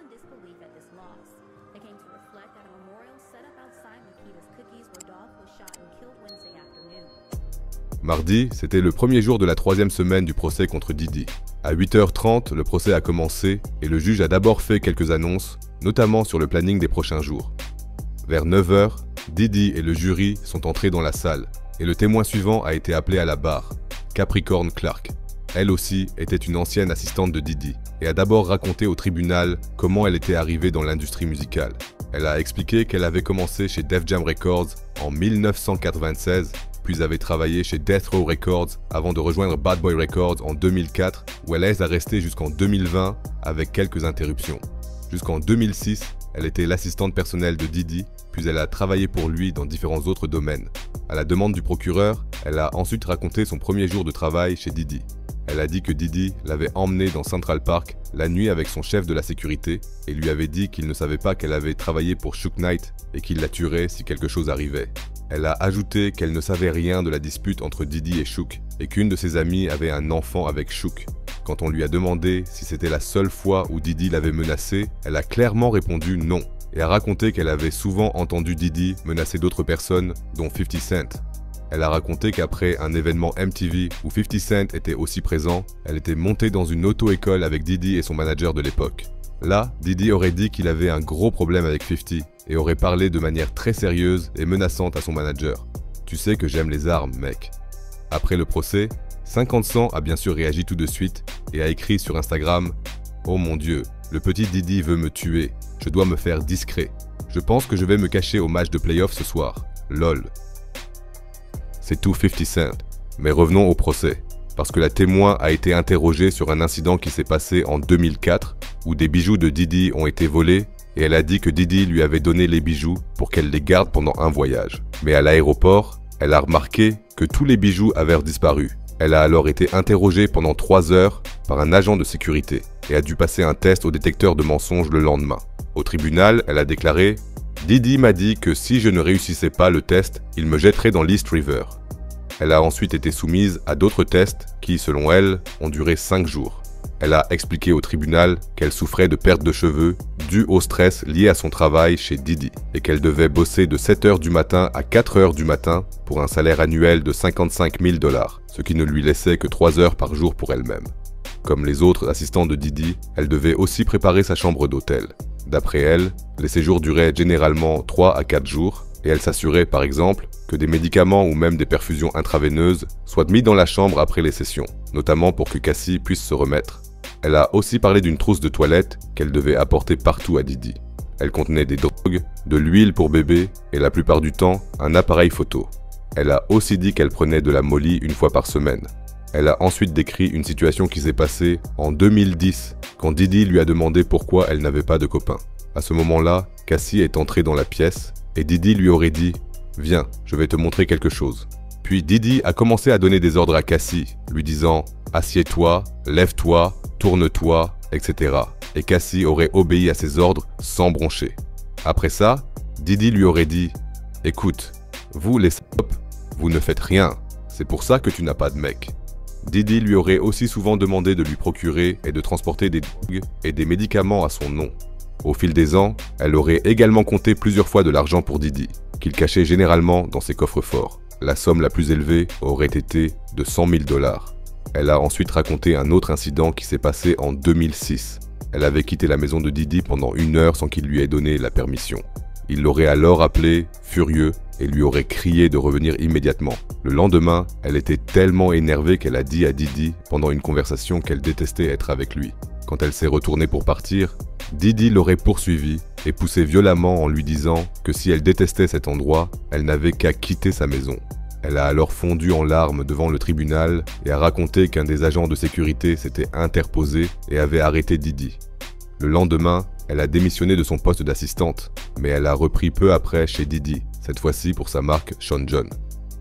disbelief at this loss. They came to reflect at a memorial set up outside Makita's Cookies where Dolph was shot and killed Wednesday afternoon. Mardi, c'était le premier jour de la troisième semaine du procès contre Diddy. À 8h30, le procès a commencé et le juge a d'abord fait quelques annonces, notamment sur le planning des prochains jours. Vers 9h, Diddy et le jury sont entrés dans la salle et le témoin suivant a été appelé à la barre, Capricorn Clark. Elle aussi était une ancienne assistante de Diddy et a d'abord raconté au tribunal comment elle était arrivée dans l'industrie musicale. Elle a expliqué qu'elle avait commencé chez Def Jam Records en 1996, puis avait travaillé chez Death Row Records avant de rejoindre Bad Boy Records en 2004, où elle est restée jusqu'en 2020 avec quelques interruptions. Jusqu'en 2006, elle était l'assistante personnelle de Diddy, puis elle a travaillé pour lui dans différents autres domaines. À la demande du procureur, elle a ensuite raconté son premier jour de travail chez Diddy. Elle a dit que Diddy l'avait emmenée dans Central Park la nuit avec son chef de la sécurité et lui avait dit qu'il ne savait pas qu'elle avait travaillé pour Suge Knight et qu'il la tuerait si quelque chose arrivait. Elle a ajouté qu'elle ne savait rien de la dispute entre Diddy et Suge et qu'une de ses amies avait un enfant avec Suge. Quand on lui a demandé si c'était la seule fois où Diddy l'avait menacée, elle a clairement répondu non et a raconté qu'elle avait souvent entendu Diddy menacer d'autres personnes, dont 50 Cent. Elle a raconté qu'après un événement MTV où 50 Cent était aussi présent, elle était montée dans une auto-école avec Diddy et son manager de l'époque. Là, Diddy aurait dit qu'il avait un gros problème avec 50 et aurait parlé de manière très sérieuse et menaçante à son manager. « Tu sais que j'aime les armes, mec. » Après le procès, 50 Cent a bien sûr réagi tout de suite et a écrit sur Instagram « Oh mon Dieu, le petit Diddy veut me tuer. Je dois me faire discret. Je pense que je vais me cacher au match de playoff ce soir. LOL. » C'est tout 50 Cent. Mais revenons au procès, parce que la témoin a été interrogée sur un incident qui s'est passé en 2004, où des bijoux de Diddy ont été volés, et elle a dit que Diddy lui avait donné les bijoux pour qu'elle les garde pendant un voyage. Mais à l'aéroport, elle a remarqué que tous les bijoux avaient disparu. Elle a alors été interrogée pendant 3 heures par un agent de sécurité, et a dû passer un test au détecteur de mensonges le lendemain. Au tribunal, elle a déclaré « Diddy m'a dit que si je ne réussissais pas le test, il me jetterait dans l'East River. » Elle a ensuite été soumise à d'autres tests qui, selon elle, ont duré 5 jours. Elle a expliqué au tribunal qu'elle souffrait de perte de cheveux due au stress lié à son travail chez Diddy et qu'elle devait bosser de 7h du matin à 4h du matin pour un salaire annuel de 55 000 $, ce qui ne lui laissait que 3 heures par jour pour elle-même. Comme les autres assistants de Diddy, elle devait aussi préparer sa chambre d'hôtel. D'après elle, les séjours duraient généralement 3 à 4 jours et elle s'assurait par exemple que des médicaments ou même des perfusions intraveineuses soient mis dans la chambre après les sessions, notamment pour que Cassie puisse se remettre. Elle a aussi parlé d'une trousse de toilette qu'elle devait apporter partout à Diddy. Elle contenait des drogues, de l'huile pour bébé et la plupart du temps, un appareil photo. Elle a aussi dit qu'elle prenait de la molly une fois par semaine. Elle a ensuite décrit une situation qui s'est passée en 2010 quand Diddy lui a demandé pourquoi elle n'avait pas de copain. À ce moment-là, Cassie est entrée dans la pièce et Diddy lui aurait dit « Viens, je vais te montrer quelque chose ». Puis Diddy a commencé à donner des ordres à Cassie, lui disant « Assieds-toi, lève-toi, tourne-toi, etc. » Et Cassie aurait obéi à ses ordres sans broncher. Après ça, Diddy lui aurait dit « Écoute, vous les salopes, vous ne faites rien, c'est pour ça que tu n'as pas de mec. » Diddy lui aurait aussi souvent demandé de lui procurer et de transporter des drogues et des médicaments à son nom. Au fil des ans, elle aurait également compté plusieurs fois de l'argent pour Diddy, qu'il cachait généralement dans ses coffres-forts. La somme la plus élevée aurait été de 100 000 $. Elle a ensuite raconté un autre incident qui s'est passé en 2006. Elle avait quitté la maison de Diddy pendant 1 heure sans qu'il lui ait donné la permission. Il l'aurait alors appelé, furieux, et lui aurait crié de revenir immédiatement. Le lendemain, elle était tellement énervée qu'elle a dit à Diddy pendant une conversation qu'elle détestait être avec lui. Quand elle s'est retournée pour partir, Diddy l'aurait poursuivie et poussé violemment en lui disant que si elle détestait cet endroit, elle n'avait qu'à quitter sa maison. Elle a alors fondu en larmes devant le tribunal et a raconté qu'un des agents de sécurité s'était interposé et avait arrêté Diddy. Le lendemain, elle a démissionné de son poste d'assistante, mais elle a repris peu après chez Diddy, cette fois-ci pour sa marque Sean John.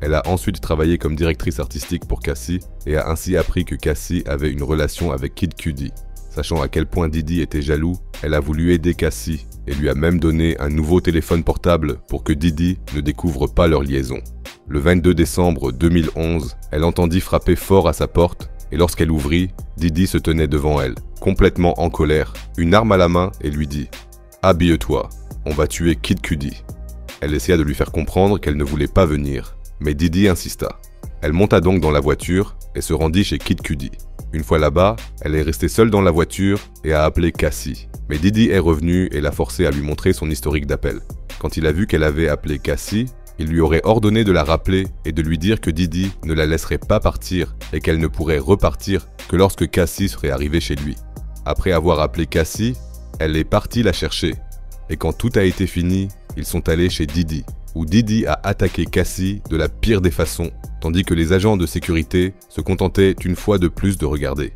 Elle a ensuite travaillé comme directrice artistique pour Cassie et a ainsi appris que Cassie avait une relation avec Kid Cudi. Sachant à quel point Diddy était jaloux, elle a voulu aider Cassie et lui a même donné un nouveau téléphone portable pour que Diddy ne découvre pas leur liaison. Le 22 décembre 2011, elle entendit frapper fort à sa porte et lorsqu'elle ouvrit, Diddy se tenait devant elle, complètement en colère, une arme à la main et lui dit « Habille-toi, on va tuer Kid Cudi ». Elle essaya de lui faire comprendre qu'elle ne voulait pas venir, mais Didi insista. Elle monta donc dans la voiture et se rendit chez Kid Cudi. Une fois là-bas, elle est restée seule dans la voiture et a appelé Cassie. Mais Didi est revenu et l'a forcée à lui montrer son historique d'appel. Quand il a vu qu'elle avait appelé Cassie, il lui aurait ordonné de la rappeler et de lui dire que Didi ne la laisserait pas partir et qu'elle ne pourrait repartir que lorsque Cassie serait arrivée chez lui. Après avoir appelé Cassie, elle est partie la chercher. Et quand tout a été fini, ils sont allés chez Didi, où Didi a attaqué Cassie de la pire des façons, tandis que les agents de sécurité se contentaient une fois de plus de regarder.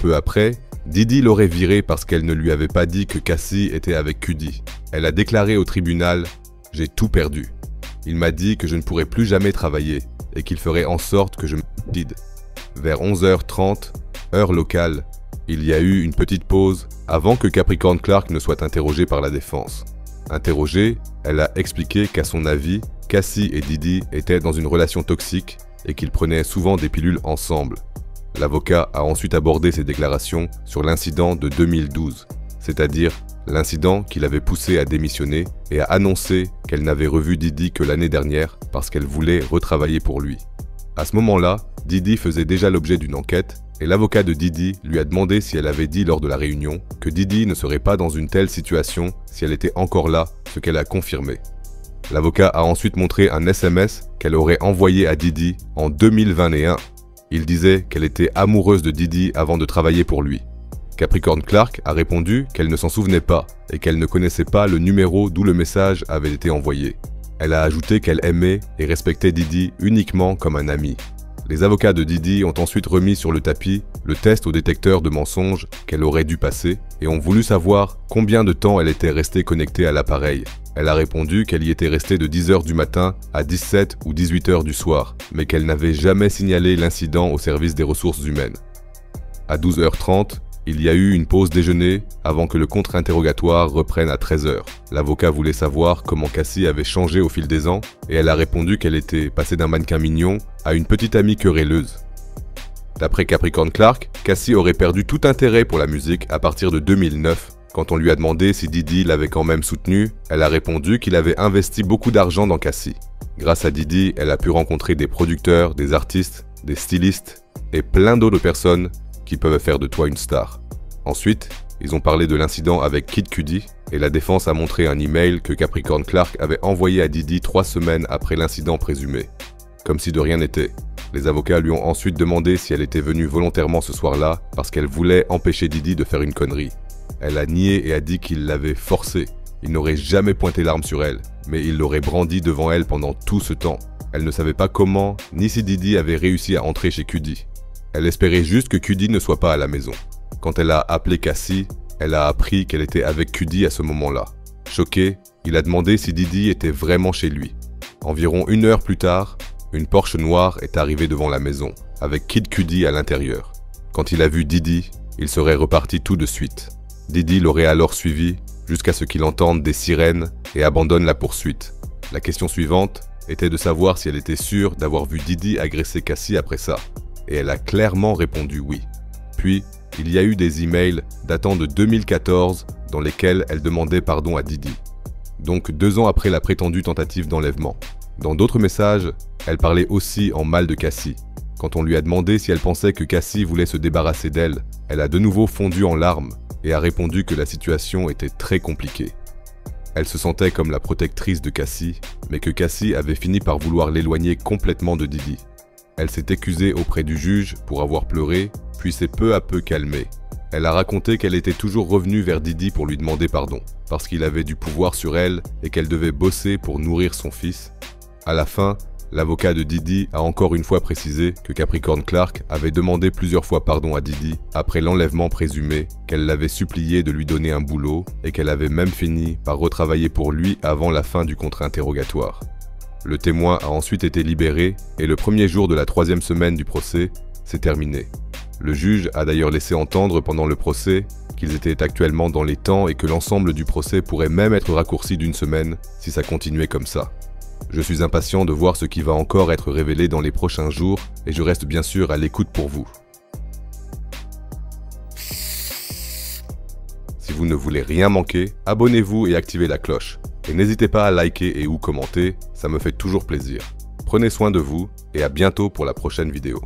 Peu après, Didi l'aurait virée parce qu'elle ne lui avait pas dit que Cassie était avec Cudi. Elle a déclaré au tribunal « J'ai tout perdu. Il m'a dit que je ne pourrais plus jamais travailler et qu'il ferait en sorte que je me suicide. » Vers 11h30, heure locale, il y a eu une petite pause avant que Capricorn Clark ne soit interrogée par la défense. Interrogée, elle a expliqué qu'à son avis, Cassie et Didi étaient dans une relation toxique et qu'ils prenaient souvent des pilules ensemble. L'avocat a ensuite abordé ses déclarations sur l'incident de 2012, c'est-à-dire l'incident qui l'avait poussé à démissionner et a annoncé qu'elle n'avait revu Didi que l'année dernière parce qu'elle voulait retravailler pour lui. À ce moment-là, Didi faisait déjà l'objet d'une enquête et l'avocat de Didi lui a demandé si elle avait dit lors de la réunion que Didi ne serait pas dans une telle situation si elle était encore là, ce qu'elle a confirmé. L'avocat a ensuite montré un SMS qu'elle aurait envoyé à Didi en 2021. Il disait qu'elle était amoureuse de Didi avant de travailler pour lui. Capricorn Clark a répondu qu'elle ne s'en souvenait pas et qu'elle ne connaissait pas le numéro d'où le message avait été envoyé. Elle a ajouté qu'elle aimait et respectait Didi uniquement comme un ami. Les avocats de Didi ont ensuite remis sur le tapis le test au détecteur de mensonges qu'elle aurait dû passer et ont voulu savoir combien de temps elle était restée connectée à l'appareil. Elle a répondu qu'elle y était restée de 10h du matin à 17 ou 18h du soir, mais qu'elle n'avait jamais signalé l'incident au service des ressources humaines. À 12h30, il y a eu une pause déjeuner avant que le contre-interrogatoire reprenne à 13h. L'avocat voulait savoir comment Cassie avait changé au fil des ans et elle a répondu qu'elle était passée d'un mannequin mignon à une petite amie querelleuse. D'après Capricorn Clark, Cassie aurait perdu tout intérêt pour la musique à partir de 2009. Quand on lui a demandé si Didi l'avait quand même soutenu, elle a répondu qu'il avait investi beaucoup d'argent dans Cassie. Grâce à Didi, elle a pu rencontrer des producteurs, des artistes, des stylistes et plein d'autres personnes qui peuvent faire de toi une star. Ensuite, ils ont parlé de l'incident avec Kid Cudi et la défense a montré un email que Capricorn Clark avait envoyé à Didi 3 semaines après l'incident présumé. Comme si de rien n'était. Les avocats lui ont ensuite demandé si elle était venue volontairement ce soir-là parce qu'elle voulait empêcher Didi de faire une connerie. Elle a nié et a dit qu'il l'avait forcée. Il n'aurait jamais pointé l'arme sur elle, mais il l'aurait brandi devant elle pendant tout ce temps. Elle ne savait pas comment, ni si Didi avait réussi à entrer chez Cudi. Elle espérait juste que Cudi ne soit pas à la maison. Quand elle a appelé Cassie, elle a appris qu'elle était avec Cudi à ce moment-là. Choqué, il a demandé si Didi était vraiment chez lui. Environ 1 heure plus tard, une Porsche noire est arrivée devant la maison, avec Kid Cudi à l'intérieur. Quand il a vu Didi, il serait reparti tout de suite. Didi l'aurait alors suivi jusqu'à ce qu'il entende des sirènes et abandonne la poursuite. La question suivante était de savoir si elle était sûre d'avoir vu Didi agresser Cassie après ça. Et elle a clairement répondu oui. Puis, il y a eu des emails datant de 2014 dans lesquels elle demandait pardon à Didi. Donc 2 ans après la prétendue tentative d'enlèvement. Dans d'autres messages, elle parlait aussi en mal de Cassie. Quand on lui a demandé si elle pensait que Cassie voulait se débarrasser d'elle, elle a de nouveau fondu en larmes et a répondu que la situation était très compliquée. Elle se sentait comme la protectrice de Cassie, mais que Cassie avait fini par vouloir l'éloigner complètement de Didi. Elle s'est excusée auprès du juge pour avoir pleuré, puis s'est peu à peu calmée. Elle a raconté qu'elle était toujours revenue vers Didi pour lui demander pardon, parce qu'il avait du pouvoir sur elle et qu'elle devait bosser pour nourrir son fils. À la fin, l'avocat de Didi a encore une fois précisé que Capricorn Clark avait demandé plusieurs fois pardon à Didi après l'enlèvement présumé, qu'elle l'avait supplié de lui donner un boulot et qu'elle avait même fini par retravailler pour lui avant la fin du contre-interrogatoire. Le témoin a ensuite été libéré et le premier jour de la 3e semaine du procès s'est terminé. Le juge a d'ailleurs laissé entendre pendant le procès qu'ils étaient actuellement dans les temps et que l'ensemble du procès pourrait même être raccourci d'1 semaine si ça continuait comme ça. Je suis impatient de voir ce qui va encore être révélé dans les prochains jours et je reste bien sûr à l'écoute pour vous. Si vous ne voulez rien manquer, abonnez-vous et activez la cloche. Et n'hésitez pas à liker et ou commenter, ça me fait toujours plaisir. Prenez soin de vous et à bientôt pour la prochaine vidéo.